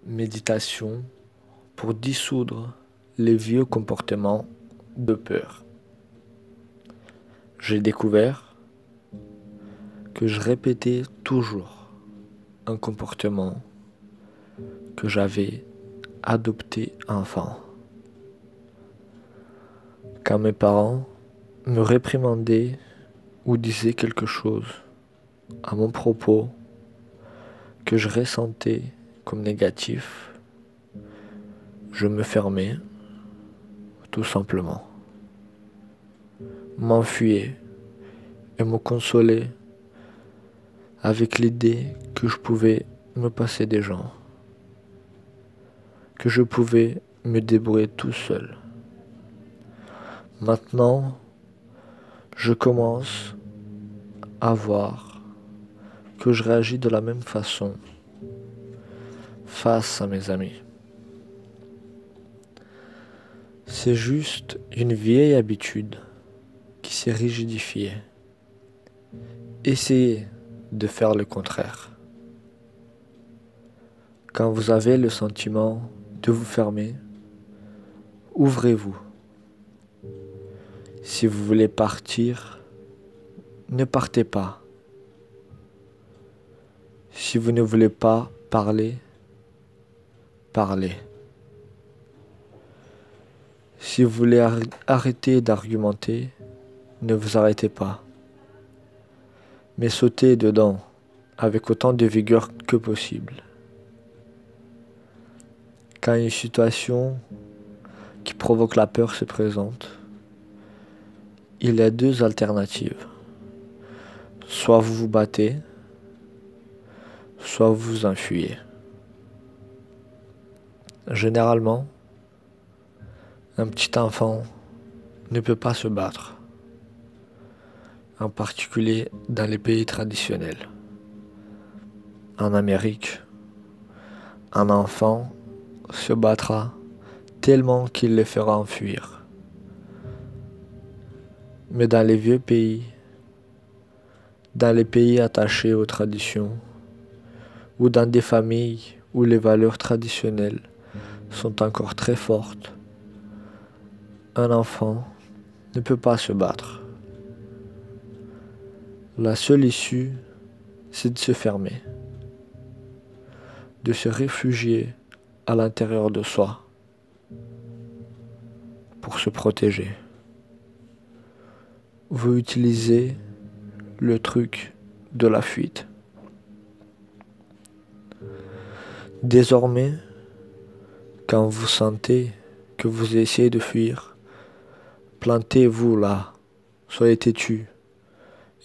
Méditation pour dissoudre les vieux comportements de peur. J'ai découvert que je répétais toujours un comportement que j'avais adopté enfant. Quand mes parents me réprimandaient ou disaient quelque chose à mon propos que je ressentais comme négatif, je me fermais tout simplement, m'enfuyais et me consolais avec l'idée que je pouvais me passer des gens, que je pouvais me débrouiller tout seul. Maintenant, je commence à voir que je réagis de la même façon face à mes amis. C'est juste une vieille habitude qui s'est rigidifiée. Essayez de faire le contraire. Quand vous avez le sentiment de vous fermer, ouvrez-vous. Si vous voulez partir, ne partez pas. Si vous ne voulez pas parler, parlez. Si vous voulez arrêter d'argumenter, ne vous arrêtez pas. Mais sautez dedans avec autant de vigueur que possible. Quand une situation qui provoque la peur se présente, il y a deux alternatives. Soit vous vous battez, soit vous vous enfuyez. Généralement, un petit enfant ne peut pas se battre, en particulier dans les pays traditionnels. En Amérique, un enfant se battra tellement qu'il les fera enfuir. Mais dans les vieux pays, dans les pays attachés aux traditions, ou dans des familles où les valeurs traditionnelles sont encore très fortes, un enfant ne peut pas se battre. La seule issue, c'est de se fermer, de se réfugier à l'intérieur de soi pour se protéger. Vous utilisez le truc de la fuite. Désormais, quand vous sentez que vous essayez de fuir, plantez-vous là, soyez têtu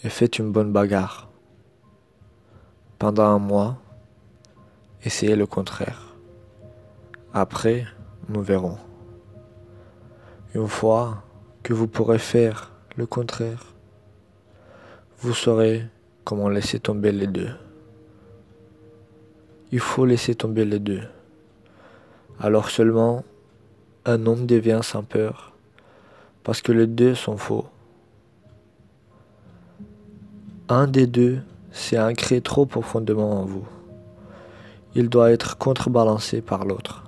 et faites une bonne bagarre. Pendant un mois, essayez le contraire. Après, nous verrons. Une fois que vous pourrez faire le contraire, vous saurez comment laisser tomber les deux. Il faut laisser tomber les deux. Alors seulement, un homme devient sans peur, parce que les deux sont faux. Un des deux s'est ancré trop profondément en vous. Il doit être contrebalancé par l'autre.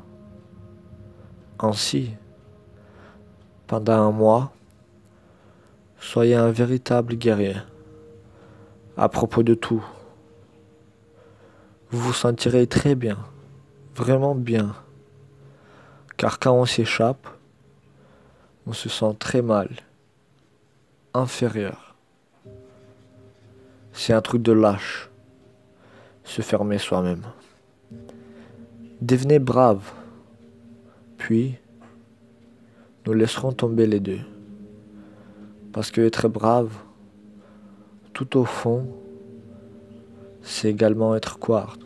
Ainsi, pendant un mois, soyez un véritable guerrier à propos de tout. Vous vous sentirez très bien, vraiment bien, car quand on s'échappe, on se sent très mal, inférieur. C'est un truc de lâche, se fermer soi-même. Devenez brave, puis nous laisserons tomber les deux. Parce que être brave, tout au fond, c'est également être couard.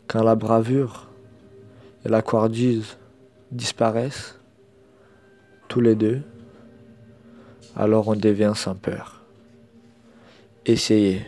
Quand la bravure et la couardise disparaissent, tous les deux, alors on devient sans peur. Essayez.